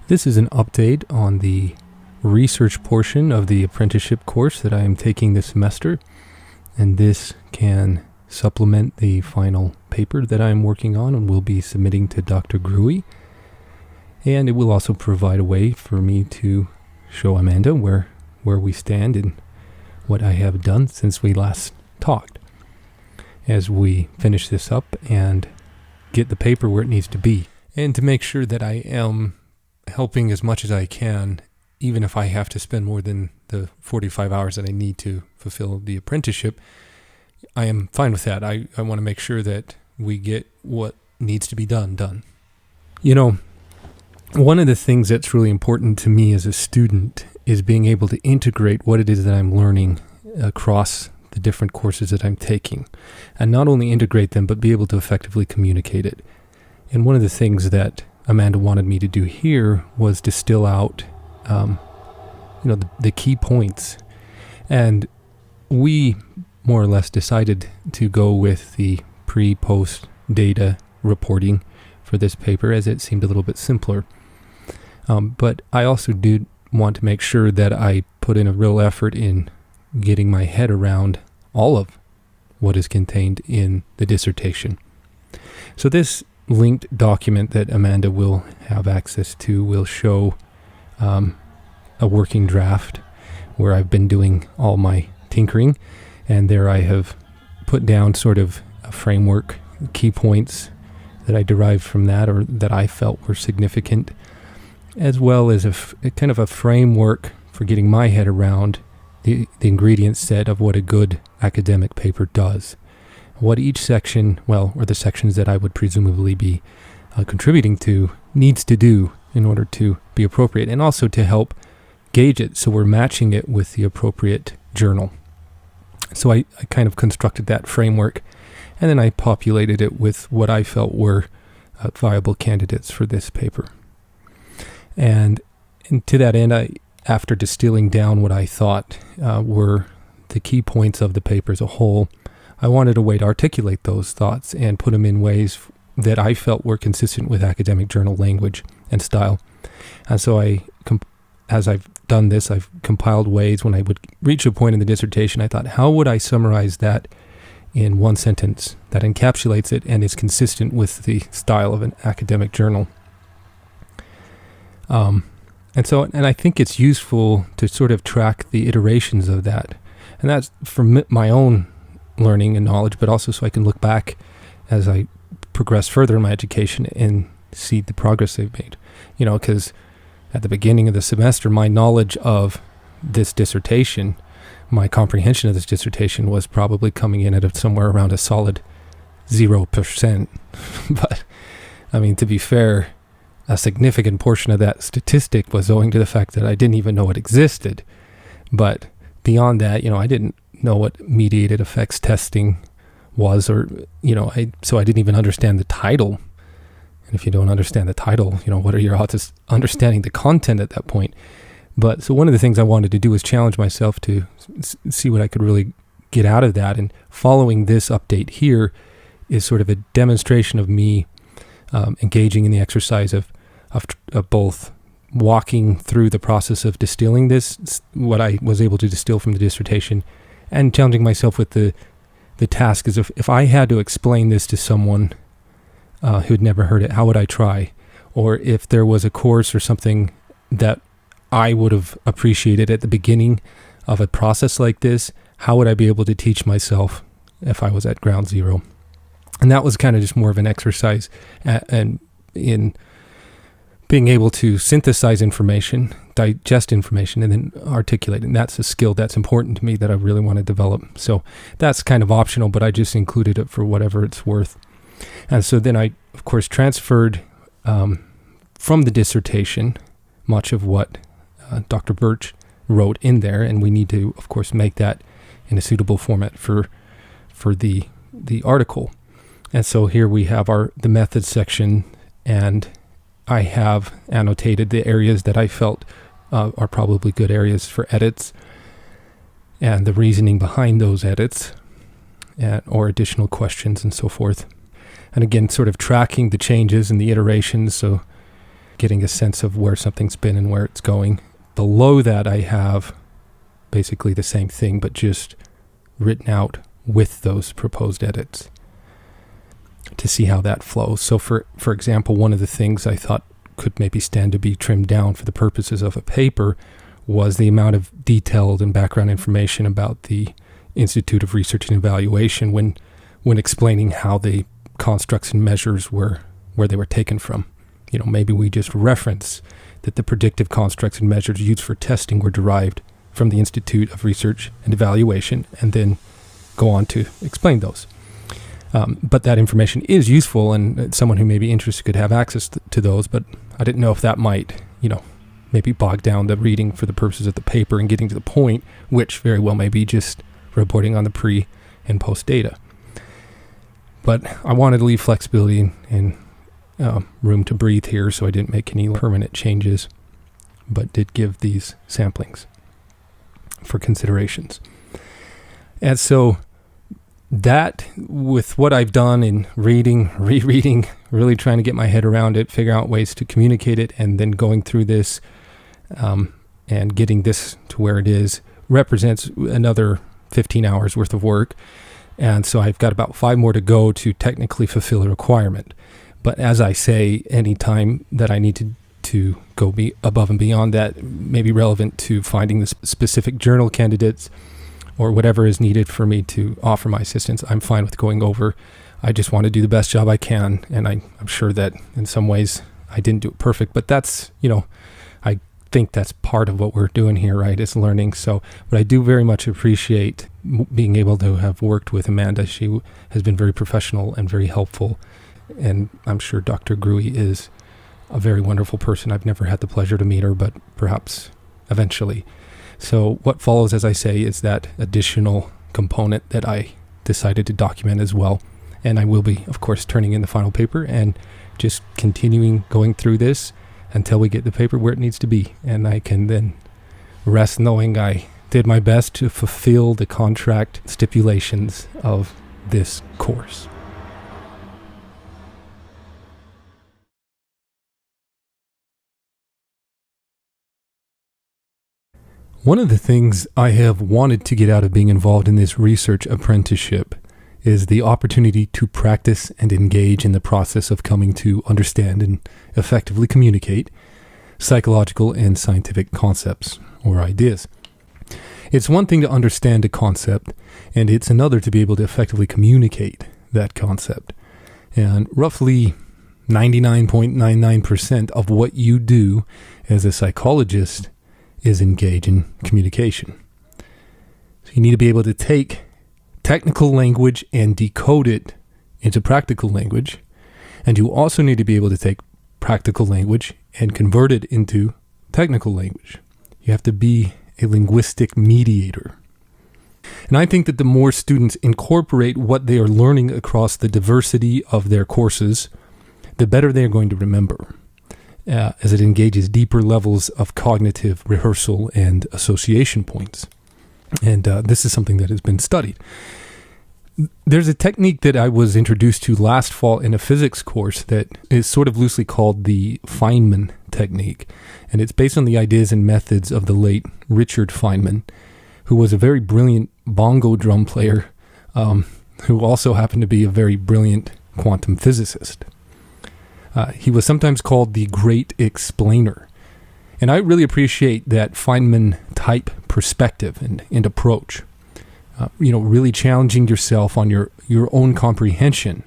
This is an update on the research portion of the apprenticeship course that I am taking this semester, and this can supplement the final paper that I am working on and will be submitting to Dr. Gruey, and it will also provide a way for me to show Amanda where we stand and what I have done since we last talked as we finish this up and get the paper where it needs to be, and to make sure that I am helping as much as I can, even if I have to spend more than the 45 hours that I need to fulfill the apprenticeship. I am fine with that. I want to make sure that we get what needs to be done. You know, one of the things that's really important to me as a student is being able to integrate what it is that I'm learning across the different courses that I'm taking, and not only integrate them, but be able to effectively communicate it. And one of the things that Amanda wanted me to do here was distill out, the key points. And we more or less decided to go with the pre-post data reporting for this paper, as it seemed a little bit simpler. But I also did want to make sure that I put in a real effort in getting my head around all of what is contained in the dissertation. So this linked document that Amanda will have access to will show a working draft where I've been doing all my tinkering, and there I have put down sort of a framework, key points that I derived from that or that I felt were significant, as well as a kind of a framework for getting my head around the ingredient set of what a good academic paper does. What each section, or the sections that I would presumably be contributing to, needs to do in order to be appropriate, and also to help gauge it so we're matching it with the appropriate journal. So I kind of constructed that framework, and then I populated it with what I felt were viable candidates for this paper. And to that end, after distilling down what I thought were the key points of the paper as a whole, I wanted a way to articulate those thoughts and put them in ways that I felt were consistent with academic journal language and style. And so as I've done this, I've compiled ways when I would reach a point in the dissertation, I thought, how would I summarize that in one sentence that encapsulates it and is consistent with the style of an academic journal? And I think it's useful to sort of track the iterations of that. And that's from my own learning and knowledge, but also so I can look back as I progress further in my education and see the progress I've made. Because at the beginning of the semester, my knowledge of this dissertation, my comprehension of this dissertation was probably coming in at somewhere around a solid 0%. But, to be fair, a significant portion of that statistic was owing to the fact that I didn't even know it existed. But beyond that, I didn't know what mediated effects testing was, so I didn't even understand the title. And if you don't understand the title, what are your odds of understanding the content at that point? But so one of the things I wanted to do was challenge myself to see what I could really get out of that. And following this update here is sort of a demonstration of me engaging in the exercise of both walking through the process of distilling this, what I was able to distill from the dissertation, and challenging myself with the task is if I had to explain this to someone who had never heard it, how would I try? Or if there was a course or something that I would have appreciated at the beginning of a process like this, how would I be able to teach myself if I was at ground zero? And that was kind of just more of an exercise and in being able to synthesize information, digest information, and then articulate. And that's a skill that's important to me that I really want to develop. So that's kind of optional, but I just included it for whatever it's worth. And so then I, of course, transferred from the dissertation much of what Dr. Birch wrote in there, and we need to, of course, make that in a suitable format for the article. And so here we have the methods section, and I have annotated the areas that I felt are probably good areas for edits, and the reasoning behind those edits, or additional questions and so forth. And again, sort of tracking the changes and the iterations. So getting a sense of where something's been and where it's going. Below that, I have basically the same thing, but just written out with those proposed edits to see how that flows. So for example, one of the things I thought could maybe stand to be trimmed down for the purposes of a paper was the amount of detailed and background information about the Institute of Research and Evaluation when explaining how the constructs and measures were, where they were taken from. Maybe we just reference that the predictive constructs and measures used for testing were derived from the Institute of Research and Evaluation, and then go on to explain those. But that information is useful, and someone who may be interested could have access to those, but I didn't know if that might, maybe bog down the reading for the purposes of the paper and getting to the point, which very well may be just reporting on the pre and post data. But I wanted to leave flexibility and room to breathe here, so I didn't make any permanent changes, but did give these samplings for considerations. And so that, with what I've done in reading, rereading, really trying to get my head around it, figure out ways to communicate it, and then going through this and getting this to where it is, represents another 15 hours worth of work. And so I've got about 5 more to go to technically fulfill a requirement. But as I say, any time that I need to go above and beyond that may be relevant to finding the specific journal candidates or whatever is needed for me to offer my assistance, I'm fine with going over. I just want to do the best job I can, and I'm sure that in some ways I didn't do it perfect, but that's, I think that's part of what we're doing here, right, is learning. So, but I do very much appreciate being able to have worked with Amanda. She has been very professional and very helpful, and I'm sure Dr. Gruey is a very wonderful person. I've never had the pleasure to meet her, but perhaps eventually. So what follows, as I say, is that additional component that I decided to document as well. And I will be, of course, turning in the final paper and just continuing going through this until we get the paper where it needs to be. And I can then rest knowing I did my best to fulfill the contract stipulations of this course. One of the things I have wanted to get out of being involved in this research apprenticeship is the opportunity to practice and engage in the process of coming to understand and effectively communicate psychological and scientific concepts or ideas. It's one thing to understand a concept, and it's another to be able to effectively communicate that concept. And roughly 99.99% of what you do as a psychologist is engage in communication. So you need to be able to take technical language and decode it into practical language, and you also need to be able to take practical language and convert it into technical language. You have to be a linguistic mediator. And I think that the more students incorporate what they are learning across the diversity of their courses, the better they are going to remember. As it engages deeper levels of cognitive rehearsal and association points. And this is something that has been studied. There's a technique that I was introduced to last fall in a physics course that is sort of loosely called the Feynman technique. And it's based on the ideas and methods of the late Richard Feynman, who was a very brilliant bongo drum player, who also happened to be a very brilliant quantum physicist. He was sometimes called the Great Explainer. And I really appreciate that Feynman type perspective and approach. Really challenging yourself on your own comprehension.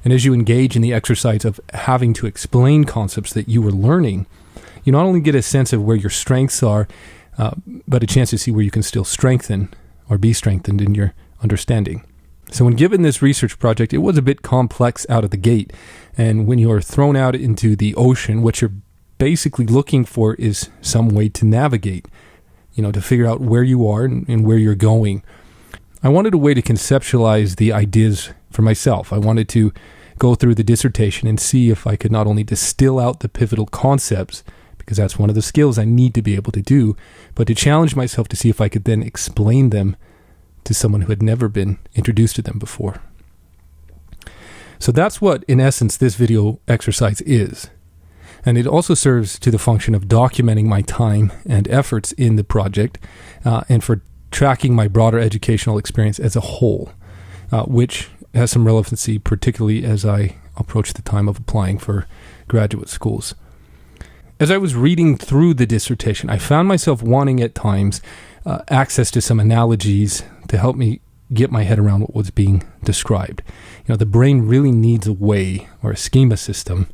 And as you engage in the exercise of having to explain concepts that you were learning, you not only get a sense of where your strengths are, but a chance to see where you can still strengthen or be strengthened in your understanding. So when given this research project, it was a bit complex out of the gate. And when you're thrown out into the ocean, what you're basically looking for is some way to navigate, to figure out where you are and where you're going. I wanted a way to conceptualize the ideas for myself. I wanted to go through the dissertation and see if I could not only distill out the pivotal concepts, because that's one of the skills I need to be able to do, but to challenge myself to see if I could then explain them to someone who had never been introduced to them before. So that's what, in essence, this video exercise is. And it also serves to the function of documenting my time and efforts in the project and for tracking my broader educational experience as a whole, which has some relevancy, particularly as I approach the time of applying for graduate schools. As I was reading through the dissertation, I found myself wanting at times access to some analogies to help me get my head around what was being described. The brain really needs a way or a schema system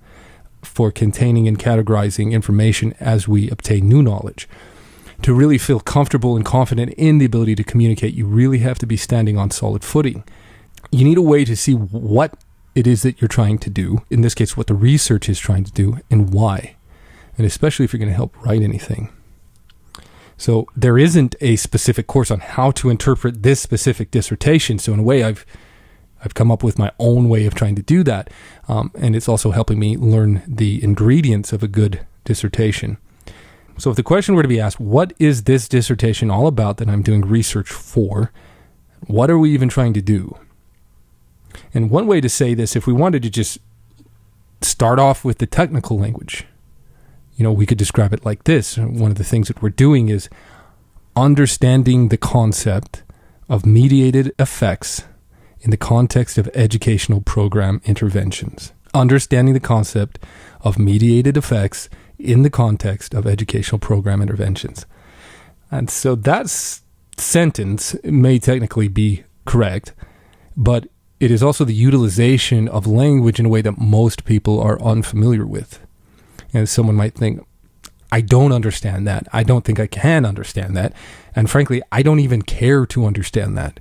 for containing and categorizing information as we obtain new knowledge. To really feel comfortable and confident in the ability to communicate, you really have to be standing on solid footing. You need a way to see what it is that you're trying to do, in this case, what the research is trying to do, and why. And especially if you're going to help write anything. So there isn't a specific course on how to interpret this specific dissertation. So in a way, I've come up with my own way of trying to do that. And it's also helping me learn the ingredients of a good dissertation. So if the question were to be asked, what is this dissertation all about that I'm doing research for? What are we even trying to do? And one way to say this, if we wanted to just start off with the technical language, we could describe it like this. One of the things that we're doing is understanding the concept of mediated effects in the context of educational program interventions. Understanding the concept of mediated effects in the context of educational program interventions. And so that sentence may technically be correct, but it is also the utilization of language in a way that most people are unfamiliar with. And someone might think, I don't understand that. I don't think I can understand that. And frankly, I don't even care to understand that.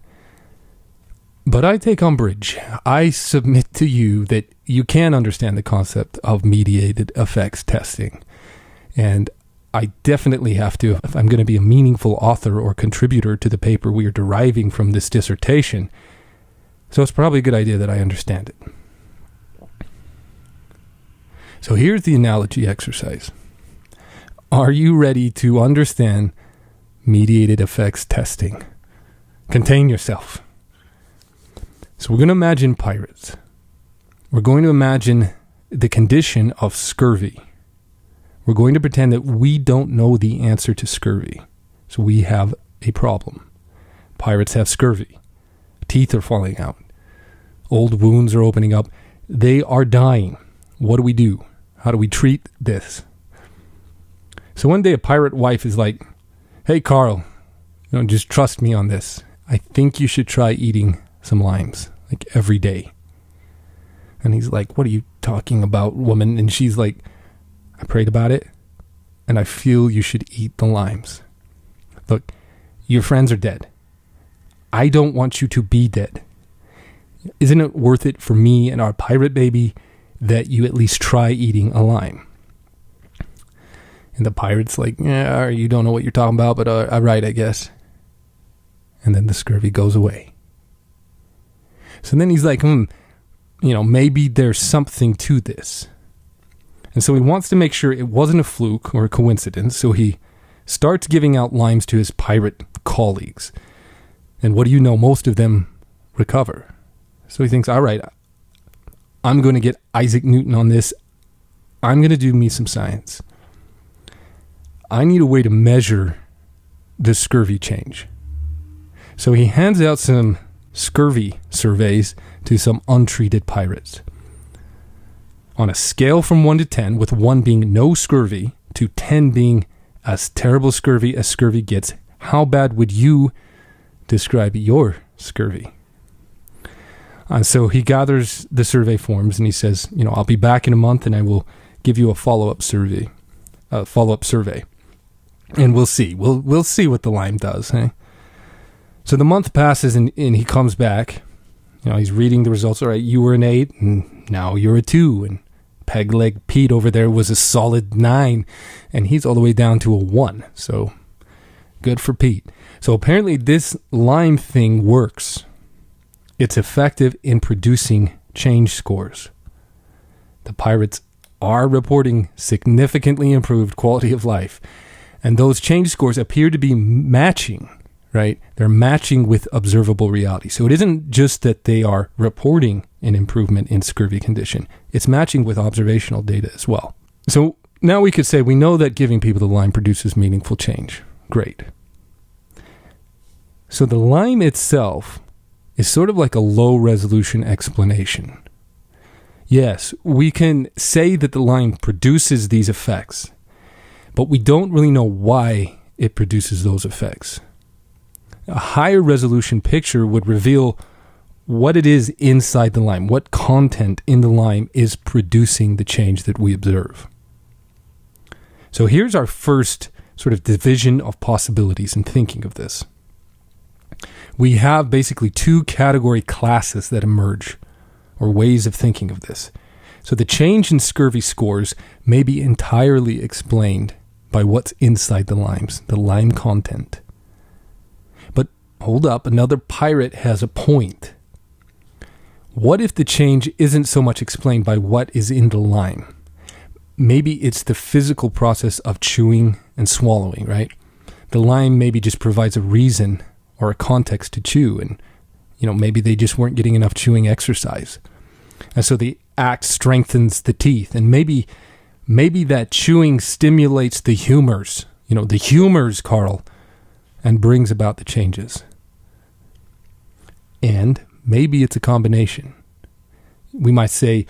But I take umbrage. I submit to you that you can understand the concept of mediated effects testing. And I definitely have to, if I'm going to be a meaningful author or contributor to the paper we are deriving from this dissertation. So it's probably a good idea that I understand it. So here's the analogy exercise. Are you ready to understand mediated effects testing? Contain yourself. So we're going to imagine pirates. We're going to imagine the condition of scurvy. We're going to pretend that we don't know the answer to scurvy. So we have a problem. Pirates have scurvy. Teeth are falling out. Old wounds are opening up. They are dying. What do we do? How do we treat this? So one day a pirate wife is like, hey, Carl, just trust me on this. I think you should try eating some limes, like every day. And he's like, what are you talking about, woman? And she's like, I prayed about it, and I feel you should eat the limes. Look, your friends are dead. I don't want you to be dead. Isn't it worth it for me and our pirate baby that you at least try eating a lime? And the pirate's like, yeah, you don't know what you're talking about, but all right, I guess. And then the scurvy goes away. So then he's like, maybe there's something to this. And so he wants to make sure it wasn't a fluke or a coincidence. So he starts giving out limes to his pirate colleagues. And what do you know? Most of them recover. So he thinks, all right, I'm going to get Isaac Newton on this. I'm going to do me some science. I need a way to measure the scurvy change. So he hands out some scurvy surveys to some untreated pirates. On a scale from 1 to 10, with 1 being no scurvy to 10 being as terrible scurvy as scurvy gets, how bad would you describe your scurvy? And so he gathers the survey forms and he says, I'll be back in a month and I will give you a follow-up survey. And we'll see. We'll see what the lime does. Eh? So the month passes and he comes back. He's reading the results. All right, you were an 8 and now you're a 2. And Peg Leg Pete over there was a solid 9. And he's all the way down to a 1. So good for Pete. So apparently this lime thing works. It's effective in producing change scores. The pirates are reporting significantly improved quality of life. And those change scores appear to be matching, right? They're matching with observable reality. So it isn't just that they are reporting an improvement in scurvy condition. It's matching with observational data as well. So now we could say we know that giving people the lime produces meaningful change. Great. So the lime itself is sort of like a low-resolution explanation. Yes, we can say that the lime produces these effects, but we don't really know why it produces those effects. A higher resolution picture would reveal what it is inside the lime, what content in the lime is producing the change that we observe. So here's our first sort of division of possibilities in thinking of this. We have basically two category classes that emerge, or ways of thinking of this. So the change in scurvy scores may be entirely explained by what's inside the limes, the lime content. But hold up, another pirate has a point. What if the change isn't so much explained by what is in the lime? Maybe it's the physical process of chewing and swallowing, right? The lime maybe just provides a reason or a context to chew, and maybe they just weren't getting enough chewing exercise. And so the act strengthens the teeth, and maybe that chewing stimulates the humors, Carl, and brings about the changes. And maybe it's a combination. We might say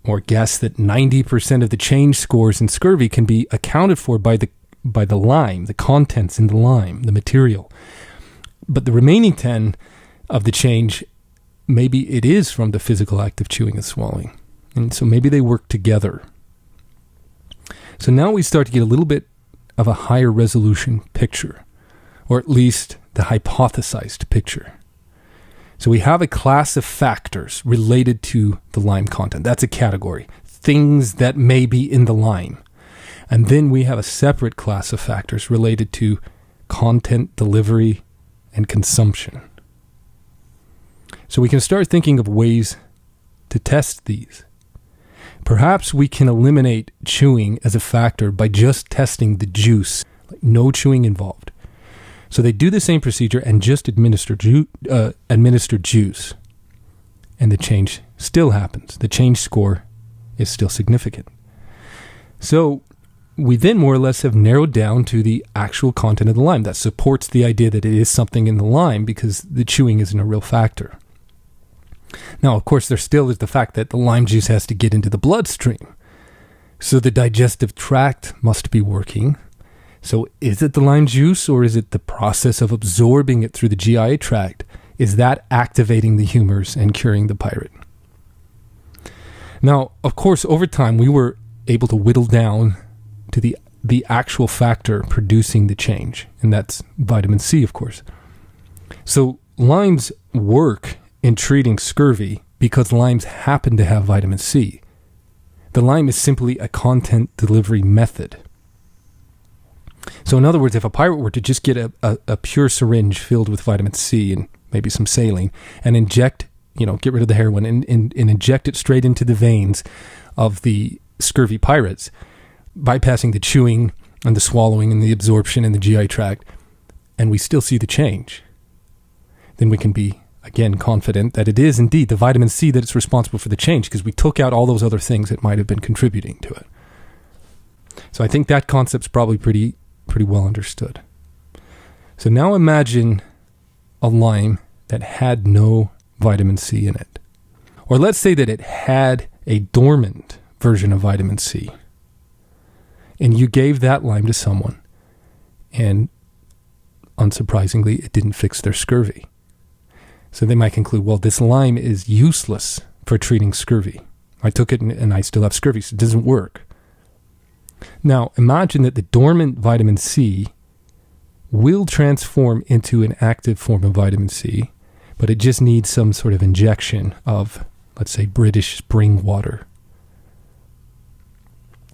or guess that 90% of the change scores in scurvy can be accounted for by the lime, the contents in the lime, the material. But the remaining 10 of the change, maybe it is from the physical act of chewing and swallowing. And so maybe they work together. So now we start to get a little bit of a higher resolution picture, or at least the hypothesized picture. So we have a class of factors related to the lime content. That's a category. Things that may be in the lime. And then we have a separate class of factors related to content delivery and consumption. So we can start thinking of ways to test these. Perhaps we can eliminate chewing as a factor by just testing the juice, like no chewing involved. So they do the same procedure and just administer juice, and the change still happens. The change score is still significant. So we then more or less have narrowed down to the actual content of the lime. That supports the idea that it is something in the lime because the chewing isn't a real factor. Now, of course, there still is the fact that the lime juice has to get into the bloodstream. So the digestive tract must be working. So is it the lime juice, or is it the process of absorbing it through the GI tract? Is that activating the humors and curing the pirate? Now, of course, over time, we were able to whittle down to the actual factor producing the change, and that's vitamin C, of course. So limes work in treating scurvy because limes happen to have vitamin C. The lime is simply a content delivery method. So in other words, if a pirate were to just get a pure syringe filled with vitamin C and maybe some saline and inject, get rid of the heroin and inject it straight into the veins of the scurvy pirates, bypassing the chewing and the swallowing and the absorption in the GI tract, and we still see the change, then we can be, again, confident that it is indeed the vitamin C that is responsible for the change, because we took out all those other things that might have been contributing to it. So I think that concept's probably pretty well understood. So now imagine a lime that had no vitamin C in it. Or let's say that it had a dormant version of vitamin C. And you gave that lime to someone, and unsurprisingly, it didn't fix their scurvy. So they might conclude, well, this lime is useless for treating scurvy. I took it and I still have scurvy, so it doesn't work. Now, imagine that the dormant vitamin C will transform into an active form of vitamin C, but it just needs some sort of injection of, let's say, British spring water.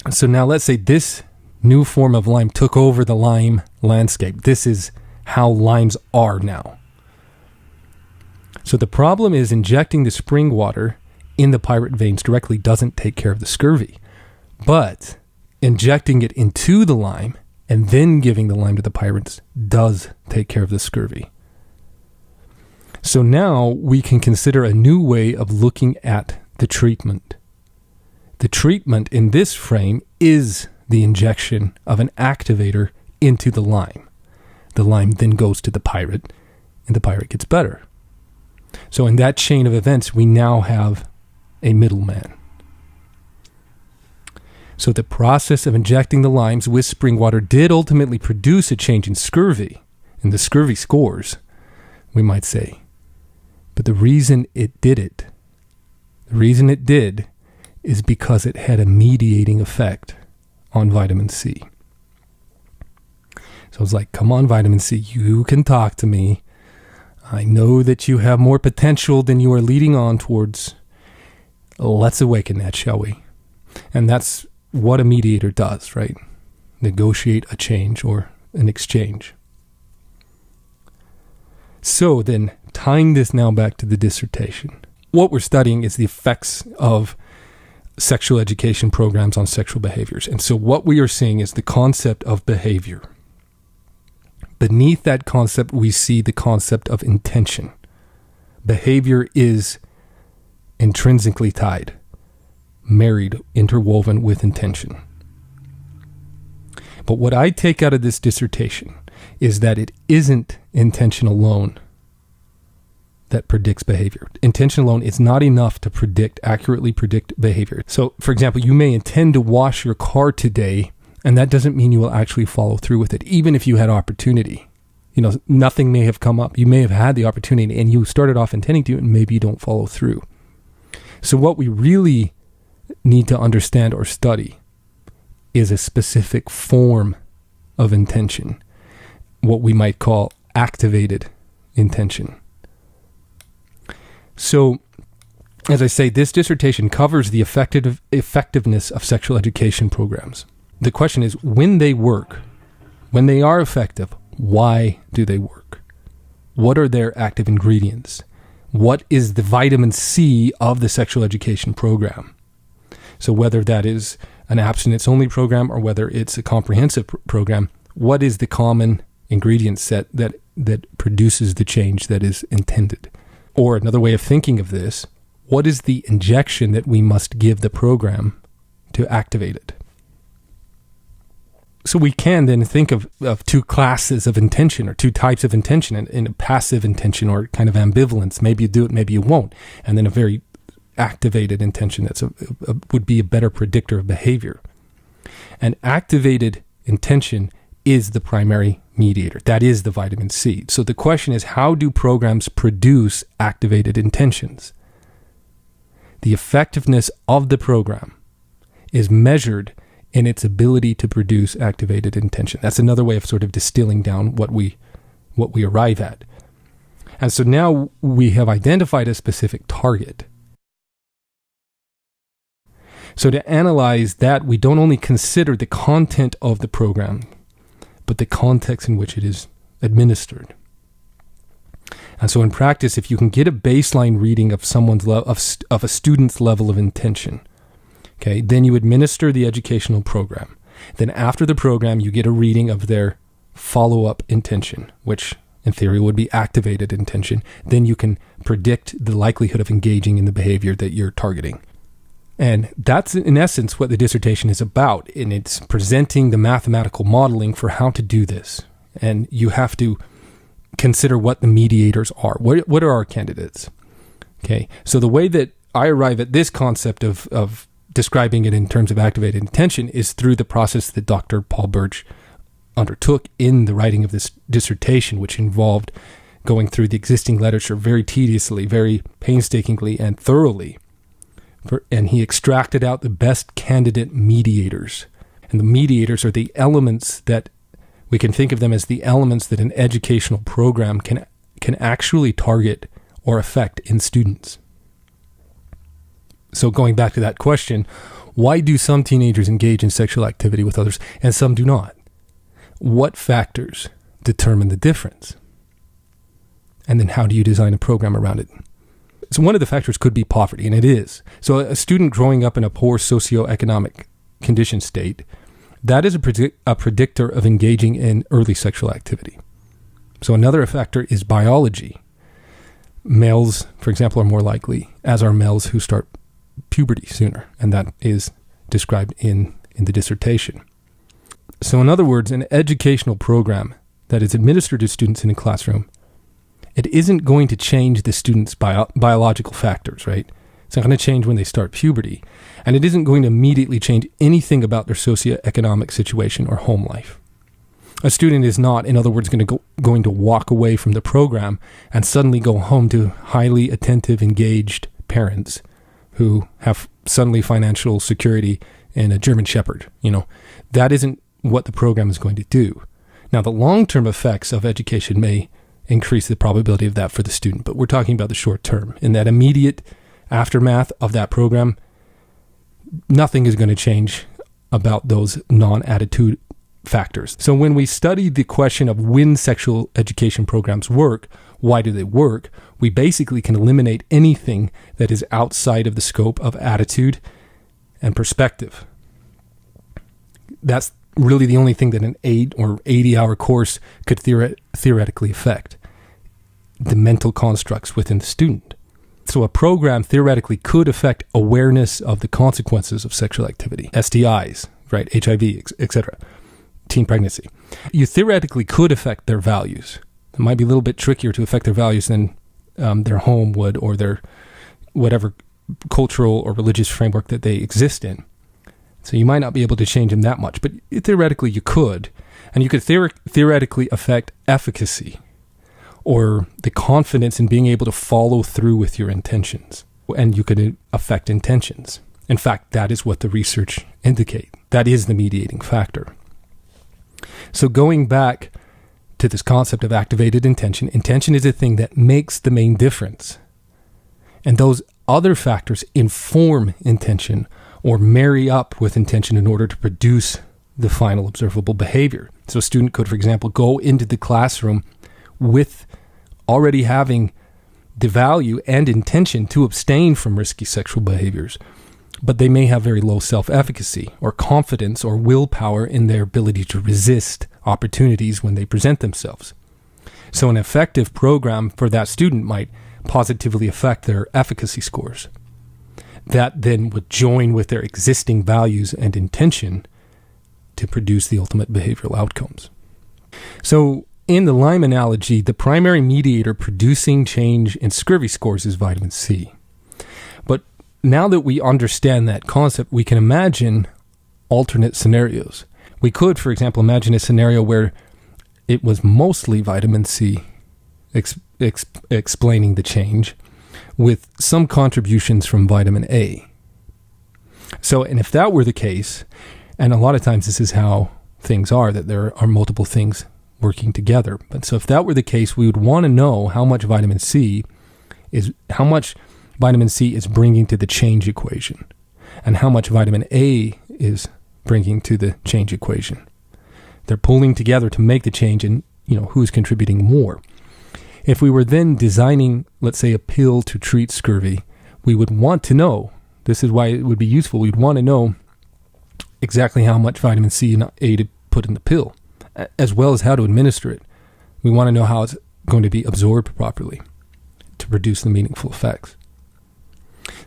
So now let's say this new form of lime took over the lime landscape. This is how limes are now. So the problem is injecting the spring water in the pirate veins directly doesn't take care of the scurvy. But injecting it into the lime and then giving the lime to the pirates does take care of the scurvy. So now we can consider a new way of looking at the treatment. The treatment in this frame is the injection of an activator into the lime. The lime then goes to the pirate, and the pirate gets better. So in that chain of events, we now have a middleman. So the process of injecting the limes with spring water did ultimately produce a change in scurvy, in the scurvy scores, we might say. But the reason it did is because it had a mediating effect on vitamin C. So it's like, come on, vitamin C, you can talk to me. I know that you have more potential than you are leading on towards. Let's awaken that, shall we? And that's what a mediator does, right? Negotiate a change or an exchange. So then, tying this now back to the dissertation, what we're studying is the effects of sexual education programs on sexual behaviors. And so what we are seeing is the concept of behavior. Beneath that concept, we see the concept of intention. Behavior is intrinsically tied, married, interwoven with intention. But what I take out of this dissertation is that it isn't intention alone that predicts behavior. Intention alone is not enough to accurately predict behavior. So, for example, you may intend to wash your car today, and that doesn't mean you will actually follow through with it, even if you had opportunity. You know, nothing may have come up. You may have had the opportunity, and you started off intending to, and maybe you don't follow through. So what we really need to understand or study is a specific form of intention, what we might call activated intention. So, as I say, this dissertation covers the effectiveness of sexual education programs. The question is, when they work, when they are effective, why do they work? What are their active ingredients? What is the vitamin C of the sexual education program? So whether that is an abstinence-only program or whether it's a comprehensive program, what is the common ingredient set that produces the change that is intended? Or another way of thinking of this, what is the injection that we must give the program to activate it? So we can then think of two classes of intention or two types of intention, in a passive intention or kind of ambivalence. Maybe you do it, maybe you won't. And then a very activated intention that's would be a better predictor of behavior. And activated intention is the primary mediator. That is the vitamin C. So the question is, how do programs produce activated intentions? The effectiveness of the program is measured in its ability to produce activated intention. That's another way of sort of distilling down what we arrive at. And so now we have identified a specific target. So to analyze that, we don't only consider the content of the program, but the context in which it is administered. And so in practice, if you can get a baseline reading of someone's of a student's level of intention, okay, then you administer the educational program. Then after the program, you get a reading of their follow-up intention, which in theory would be activated intention. Then you can predict the likelihood of engaging in the behavior that you're targeting. And that's in essence what the dissertation is about. And it's presenting the mathematical modeling for how to do this. And you have to consider what the mediators are. What are our candidates? Okay, so the way that I arrive at this concept of describing it in terms of activated intention is through the process that Dr. Paul Birch undertook in the writing of this dissertation, which involved going through the existing literature very tediously, very painstakingly, and thoroughly. And he extracted out the best candidate mediators. And the mediators are the elements that we can think of them as the elements that an educational program can actually target or affect in students. So going back to that question, why do some teenagers engage in sexual activity with others and some do not? What factors determine the difference? And then how do you design a program around it? So one of the factors could be poverty, and it is. So a student growing up in a poor socioeconomic condition state, that is a predictor of engaging in early sexual activity. So another factor is biology. Males, for example, are more likely, as are males who start puberty sooner, and that is described in the dissertation. So in other words, an educational program that is administered to students in a classroom, it isn't going to change the students' biological factors, right? It's not going to change when they start puberty. And it isn't going to immediately change anything about their socioeconomic situation or home life. A student is not, in other words, going to walk away from the program and suddenly go home to highly attentive, engaged parents who have suddenly financial security and a German Shepherd. That isn't what the program is going to do. Now, the long-term effects of education may increase the probability of that for the student, but we're talking about the short term. In that immediate aftermath of that program, nothing is going to change about those non-attitude factors. So when we study the question of when sexual education programs work, why do they work, we basically can eliminate anything that is outside of the scope of attitude and perspective. That's really the only thing that an 8 or 80-hour course could theoretically affect, the mental constructs within the student. So a program theoretically could affect awareness of the consequences of sexual activity, STIs, right, HIV, etc., teen pregnancy. You theoretically could affect their values. It might be a little bit trickier to affect their values than their home would, or their whatever cultural or religious framework that they exist in. So you might not be able to change them that much, but theoretically you could. And you could theoretically affect efficacy, or the confidence in being able to follow through with your intentions. And you could affect intentions. In fact, that is what the research indicates. That is the mediating factor. So going back to this concept of activated intention, intention is a thing that makes the main difference. And those other factors inform intention or marry up with intention in order to produce the final observable behavior. So a student could, for example, go into the classroom with already having the value and intention to abstain from risky sexual behaviors, but they may have very low self-efficacy or confidence or willpower in their ability to resist opportunities when they present themselves. So an effective program for that student might positively affect their efficacy scores. That then would join with their existing values and intention to produce the ultimate behavioral outcomes. So in the Lyme analogy, the primary mediator producing change in scurvy scores is vitamin C. But now that we understand that concept, we can imagine alternate scenarios. We could, for example, imagine a scenario where it was mostly vitamin C explaining the change, with some contributions from vitamin A. So, and if that were the case, and a lot of times this is how things are, that there are multiple things working together. But so if that were the case, we would want to know how much vitamin C is bringing to the change equation, and how much vitamin A is bringing to the change equation. They're pulling together to make the change, and who's contributing more. If we were then designing, let's say, a pill to treat scurvy, we would want to know, this is why it would be useful, we'd want to know exactly how much vitamin C and A to put in the pill, as well as how to administer it. We want to know how it's going to be absorbed properly to produce the meaningful effects.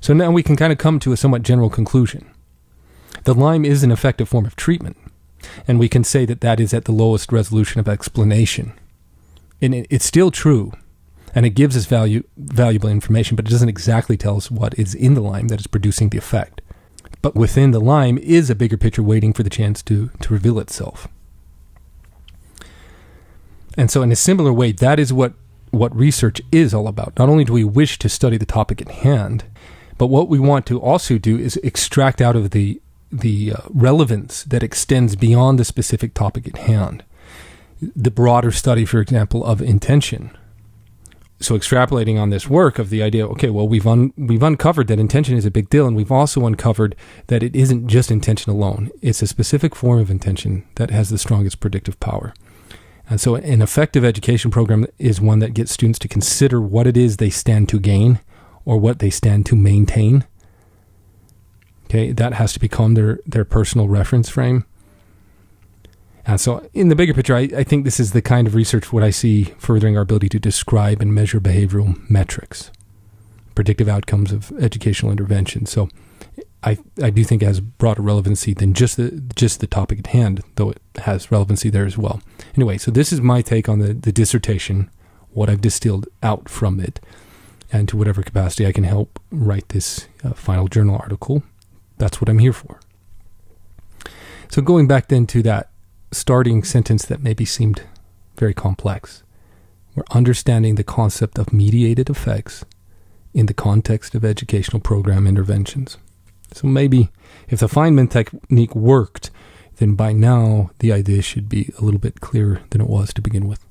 So now we can kind of come to a somewhat general conclusion. The Lyme is an effective form of treatment, and we can say that that is at the lowest resolution of explanation. And it's still true, and it gives us valuable information, but it doesn't exactly tell us what is in the Lyme that is producing the effect. But within the Lyme is a bigger picture waiting for the chance to reveal itself. And so in a similar way, that is what research is all about. Not only do we wish to study the topic at hand, but what we want to also do is extract out of the relevance that extends beyond the specific topic at hand. The broader study, for example, of intention. So extrapolating on this work of the idea, okay, well, we've uncovered that intention is a big deal, and we've also uncovered that it isn't just intention alone. It's a specific form of intention that has the strongest predictive power. And so an effective education program is one that gets students to consider what it is they stand to gain or what they stand to maintain. Okay, that has to become their personal reference frame. And so in the bigger picture, I think this is the kind of research what I see furthering our ability to describe and measure behavioral metrics, predictive outcomes of educational intervention. So I do think it has broader relevancy than just the topic at hand, though it has relevancy there as well. Anyway, so this is my take on the dissertation, what I've distilled out from it, and to whatever capacity I can help write this final journal article. That's what I'm here for. So going back then to that starting sentence that maybe seemed very complex, we're understanding the concept of mediated effects in the context of educational program interventions. So maybe if the Feynman technique worked, then by now the idea should be a little bit clearer than it was to begin with.